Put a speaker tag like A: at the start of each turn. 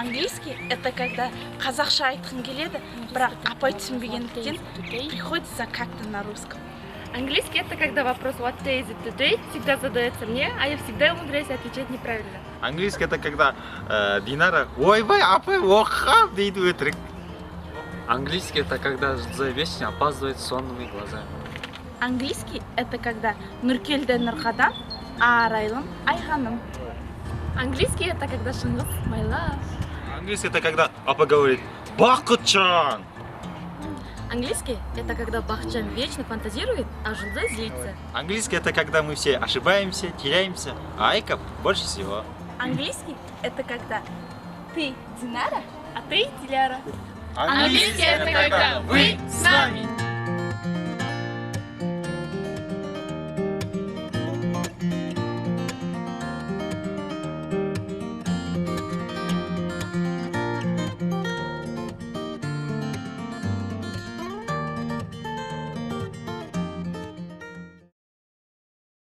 A: Английский – это когда қазақша айтқың келеді, бірақ апай түсінбегендіктен приходится как-то на русском.
B: Английский – это когда вопрос what day is it today всегда задается мне, а я всегда умудряюсь отвечать неправильно.
C: Английский это когда Динара ойбай апай оқығам дейді өтірік.
D: Английский это когда вечно опаздывает сонными глазами.
A: Английский – это когда Нұркелді Нұрқадан, Арайлым Айғаным.
B: Английский – это когда Шыңғыс my love.
C: Английский это когда апа говорит Бақытжан.
B: Английский – это когда Бахчан вечно фантазирует, а Жулдыз злится.
C: Английский это когда мы все ошибаемся, теряемся, а Айков больше всего.
A: Английский – это когда ты Динара,
B: А ты, Диляра.
C: Английский это когда вы с нами.